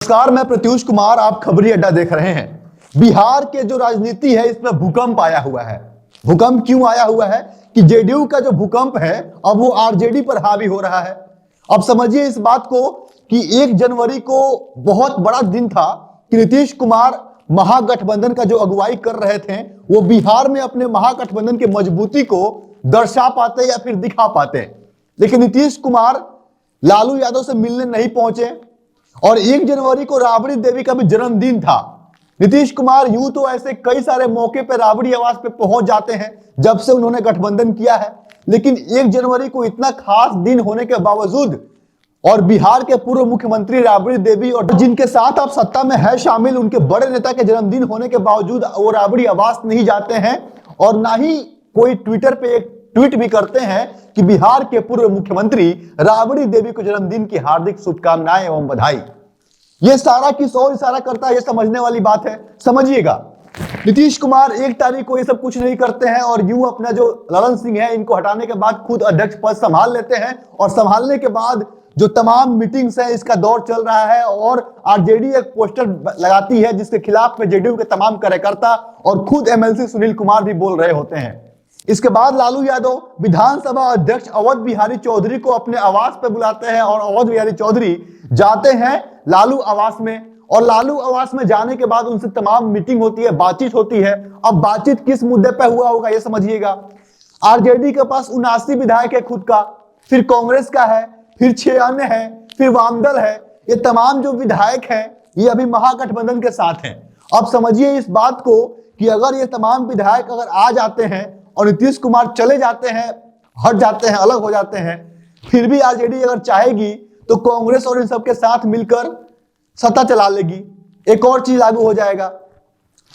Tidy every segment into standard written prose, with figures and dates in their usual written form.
नमस्कार, मैं प्रत्युष कुमार, आप खबरी अड्डा देख रहे हैं। बिहार के जो राजनीति है इसमें भूकंप आया हुआ है। भूकंप क्यों आया हुआ है कि जेडीयू का जो भूकंप है अब वो आरजेडी पर हावी हो रहा है। अब समझिए इस बात को कि 1 जनवरी को बहुत बड़ा दिन था कि नीतीश कुमार महागठबंधन का जो अगुवाई कर रहे थे वो बिहार में अपने महागठबंधन की मजबूती को दर्शा पाते या फिर दिखा पाते, लेकिन नीतीश कुमार लालू यादव से मिलने नहीं पहुंचे। और 1 जनवरी को राबड़ी देवी का भी जन्मदिन था। नीतीश कुमार यूं तो ऐसे कई सारे मौके पर राबड़ी आवास पे पहुंच जाते हैं जब से उन्होंने गठबंधन किया है, लेकिन 1 जनवरी को इतना खास दिन होने के बावजूद और बिहार के पूर्व मुख्यमंत्री राबड़ी देवी और जिनके साथ आप सत्ता में है शामिल, उनके बड़े नेता के जन्मदिन होने के बावजूद वो राबड़ी आवास नहीं जाते हैं और ना ही कोई ट्विटर पे एक ट्वीट भी करते हैं कि बिहार के पूर्व मुख्यमंत्री राबड़ी देवी को जन्मदिन की हार्दिक शुभकामनाएं एवं बधाई। यह सारा किस और इशारा करता है, यह समझने वाली बात है। समझिएगा, नीतीश कुमार 1 तारीख को ये सब कुछ नहीं करते हैं और यूं अपना जो ललन सिंह है इनको हटाने के बाद खुद अध्यक्ष पद संभाल लेते हैं और संभालने के बाद जो तमाम मीटिंग्स है इसका दौर चल रहा है और आरजेडी एक पोस्टर लगाती है जिसके खिलाफ में जेडीयू के तमाम कार्यकर्ता और खुद एमएलसी सुनील कुमार भी बोल रहे होते हैं। इसके बाद लालू यादव विधानसभा अध्यक्ष अवध बिहारी चौधरी को अपने आवास पर बुलाते हैं और अवध बिहारी चौधरी जाते हैं लालू आवास में और लालू आवास में जाने के बाद उनसे तमाम मीटिंग होती है, बातचीत होती है। अब बातचीत किस मुद्दे पर हुआ होगा ये समझिएगा। आरजेडी के पास 79 विधायक है खुद का, फिर कांग्रेस का है, फिर 6 अन्य है, फिर वामदल है। ये तमाम जो विधायक हैं ये अभी महागठबंधन के साथ हैं। अब समझिए इस बात को कि अगर ये तमाम विधायक अगर आ जाते हैं और नीतीश कुमार चले जाते हैं, हट जाते हैं, अलग हो जाते हैं, फिर भी आरजेडी अगर चाहेगी तो कांग्रेस और इन सब के साथ मिलकर सत्ता चला लेगी। एक और चीज लागू हो जाएगा।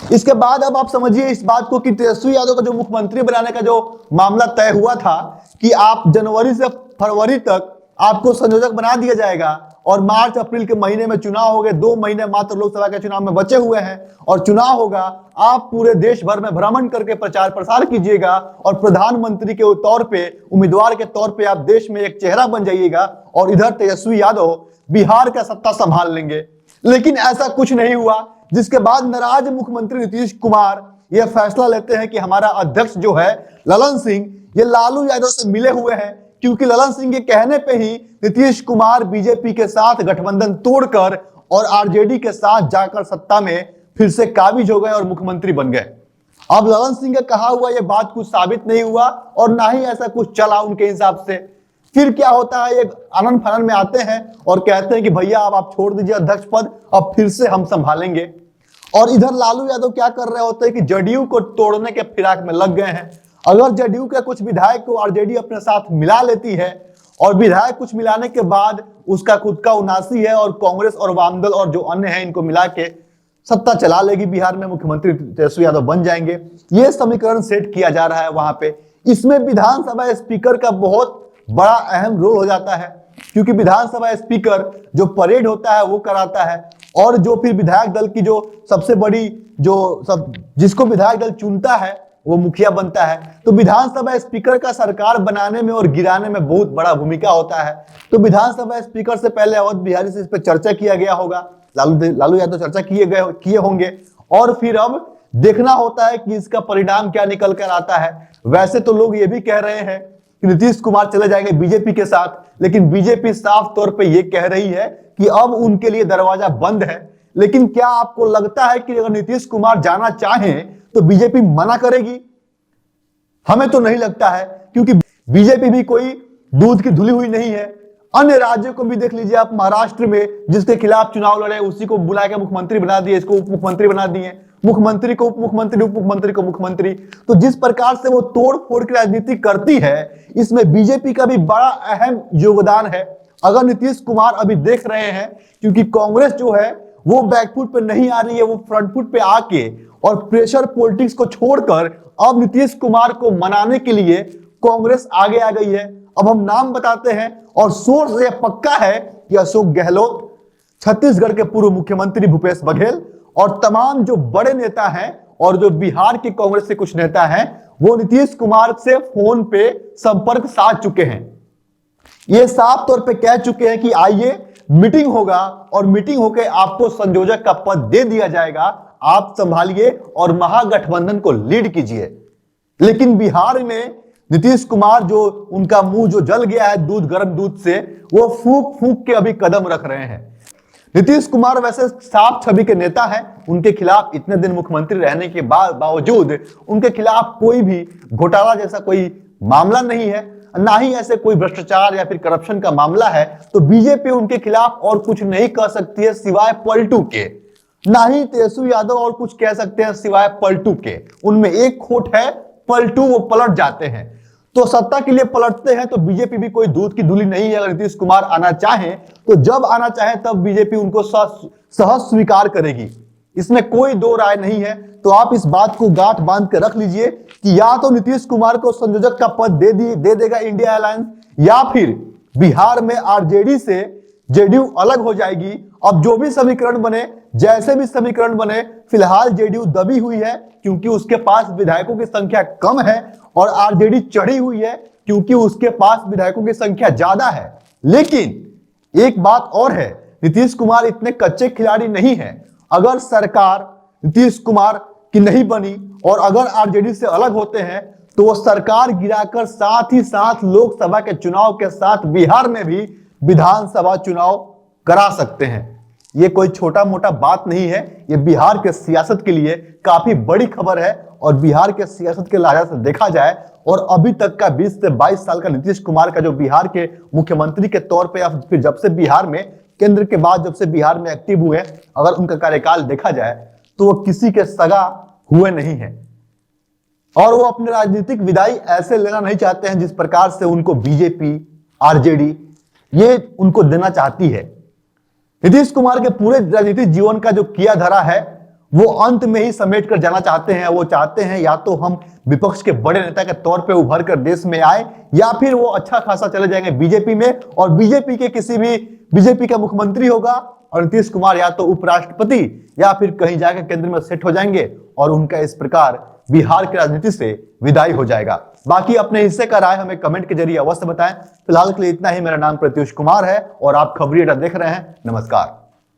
इसके बाद अब आप समझिए इस बात को कि तेजस्वी यादव का जो मुख्यमंत्री बनाने का जो मामला तय हुआ था कि आप जनवरी से फरवरी तक आपको संयोजक बना दिया जाएगा और मार्च अप्रैल के महीने में चुनाव हो गए। 2 महीने मात्र लोकसभा के चुनाव में बचे हुए हैं और चुनाव होगा। आप पूरे देश भर में भ्रमण करके प्रचार प्रसार कीजिएगा और प्रधानमंत्री के तौर पे, उम्मीदवार के तौर पे आप देश में एक चेहरा बन जाइएगा और इधर तेजस्वी यादव बिहार का सत्ता संभाल लेंगे। लेकिन ऐसा कुछ नहीं हुआ, जिसके बाद नाराज मुख्यमंत्री नीतीश कुमार यह फैसला लेते हैं कि हमारा अध्यक्ष जो है ललन सिंह ये लालू यादव से मिले हुए हैं, क्योंकि ललन सिंह के कहने पे ही नीतीश कुमार बीजेपी के साथ गठबंधन तोड़कर और आरजेडी के साथ जाकर सत्ता में फिर से काबिज हो गए और मुख्यमंत्री बन गए। अब ललन सिंह का कहा हुआ यह बात कुछ साबित नहीं हुआ और ना ही ऐसा कुछ चला उनके हिसाब से। फिर क्या होता है, एक आनंद फानन में आते हैं और कहते हैं कि भैया अब आप छोड़ दीजिए अध्यक्ष पद, अब फिर से हम संभालेंगे। और इधर लालू यादव क्या कर रहे होते हैं कि जेडीयू को तोड़ने के फिराक में लग गए हैं। अगर जेडीयू के कुछ विधायक को आरजेडी अपने साथ मिला लेती है और विधायक कुछ मिलाने के बाद उसका खुद का 79 है और कांग्रेस और वामदल और जो अन्य हैं इनको मिला के सत्ता चला लेगी बिहार में, मुख्यमंत्री तेजस्वी यादव बन जाएंगे। यह समीकरण सेट किया जा रहा है वहां पे। इसमें विधानसभा स्पीकर का बहुत बड़ा अहम रोल हो जाता है, क्योंकि विधानसभा स्पीकर जो परेड होता है वो कराता है और जो फिर विधायक दल की जो सबसे बड़ी जिसको विधायक दल चुनता है वो मुखिया बनता है। तो विधानसभा स्पीकर का सरकार बनाने में और गिराने में बहुत बड़ा भूमिका होता है। तो विधानसभा स्पीकर से पहले अवध बिहारी से इस पर चर्चा किया गया होगा, लालू यादव चर्चा किए होंगे और फिर अब देखना होता है कि इसका परिणाम क्या निकल कर आता है। वैसे तो लोग ये भी कह रहे हैं कि नीतीश कुमार चले जाएंगे बीजेपी के साथ, लेकिन बीजेपी साफ तौर पे ये कह रही है कि अब उनके लिए दरवाजा बंद है। लेकिन क्या आपको लगता है कि अगर नीतीश कुमार जाना चाहें तो बीजेपी मना करेगी? हमें तो नहीं लगता है, क्योंकि बीजेपी भी कोई दूध की धुली हुई नहीं है। अन्य राज्यों को भी देख लीजिए आप, महाराष्ट्र में जिसके खिलाफ चुनाव लड़े उसी को बुला के मुख्यमंत्री बना दिए, इसको उप मुख्यमंत्री बना दिए, मुख्यमंत्री को उप मुख्यमंत्री, उप मुख्यमंत्री को मुख्यमंत्री। तो जिस प्रकार से वो तोड़ फोड़ की राजनीति करती है इसमें बीजेपी का भी बड़ा अहम योगदान है। अगर नीतीश कुमार अभी देख रहे हैं, क्योंकि कांग्रेस जो है वो बैकफुट पे नहीं आ रही है, वो फ्रंट फुट पे आके और प्रेशर पॉलिटिक्स को छोड़कर अब नीतीश कुमार को मनाने के लिए कांग्रेस आगे आ गई है। अब हम नाम बताते हैं और सोर्स यह पक्का है कि अशोक गहलोत, छत्तीसगढ़ के पूर्व मुख्यमंत्री भूपेश बघेल और तमाम जो बड़े नेता हैं और जो बिहार की कांग्रेस के कुछ नेता हैं वो नीतीश कुमार से फोन पे संपर्क साध चुके हैं। ये साफ तौर पे कह चुके हैं कि आइए मीटिंग होगा और मीटिंग होकर आपको संयोजक का पद दे दिया जाएगा, आप संभालिए और महागठबंधन को लीड कीजिए। लेकिन बिहार में नीतीश कुमार, जो उनका मुंह जो जल गया है दूध गर्म दूध से, वो फूंक फूंक के अभी कदम रख रहे हैं। नीतीश कुमार वैसे साफ छवि के नेता हैं, उनके खिलाफ इतने दिन मुख्यमंत्री रहने के बावजूद उनके खिलाफ कोई भी घोटाला जैसा कोई मामला नहीं है, ना ही ऐसे कोई भ्रष्टाचार या फिर करप्शन का मामला है। तो बीजेपी उनके खिलाफ और कुछ नहीं कह सकती है सिवाय पलटू के, ना ही तेजस्वी यादव और कुछ कह सकते हैं सिवाय पलटू के। उनमें एक खोट है, पलटू, वो पलट जाते हैं। तो सत्ता के लिए पलटते हैं। तो बीजेपी भी कोई दूध की धूली नहीं है। अगर नीतीश कुमार आना चाहे तो जब आना चाहे तब बीजेपी उनको सहज स्वीकार करेगी, इसमें कोई दो राय नहीं है। तो आप इस बात को गांठ बांध के रख लीजिए कि या तो नीतीश कुमार को संयोजक का पद दे देगा इंडिया अलायंस, या फिर बिहार में आरजेडी से जेडीयू अलग हो जाएगी। अब जो भी समीकरण बने, जैसे भी समीकरण बने, फिलहाल जेडीयू दबी हुई है क्योंकि उसके पास विधायकों की संख्या कम है, और आरजेडी चढ़ी हुई है क्योंकि उसके पास विधायकों की संख्या ज्यादा है। लेकिन एक बात और है, नीतीश कुमार इतने कच्चे खिलाड़ी नहीं है। अगर सरकार नीतीश कुमार की नहीं बनी और अगर आरजेडी से अलग होते हैं तो वो सरकार गिराकर साथ ही साथ लोकसभा के चुनाव के साथ बिहार में भी विधानसभा चुनाव करा सकते हैं। ये कोई छोटा मोटा बात नहीं है, ये बिहार के सियासत के लिए काफी बड़ी खबर है। और बिहार के सियासत के लिहाज से देखा जाए और अभी तक का 20 से 22 साल का नीतीश कुमार का जो बिहार के मुख्यमंत्री के तौर पे या फिर जब से बिहार में केंद्र के बाद जब से बिहार में एक्टिव हुए, अगर उनका कार्यकाल देखा जाए तो वो किसी के सगा हुए नहीं है। और वो अपने राजनीतिक विदाई ऐसे लेना नहीं चाहते हैं जिस प्रकार से उनको बीजेपी, आरजेडी ये उनको देना चाहती है। नीतीश कुमार के पूरे राजनीतिक जीवन का जो किया धरा है वो अंत में ही समेट कर जाना चाहते हैं। वो चाहते हैं या तो हम विपक्ष के बड़े नेता के तौर पे उभर कर देश में आए, या फिर वो अच्छा खासा चले जाएंगे बीजेपी में और बीजेपी का मुख्यमंत्री होगा और नीतीश कुमार या तो उपराष्ट्रपति या फिर कहीं जाकर केंद्र में सेट हो जाएंगे और उनका इस प्रकार बिहार की राजनीति से विदाई हो जाएगा। बाकी अपने हिस्से का राय हमें कमेंट के जरिए अवश्य बताएं। फिलहाल के लिए इतना ही। मेरा नाम प्रत्युष कुमार है और आप खबरी अड्डा देख रहे हैं। नमस्कार।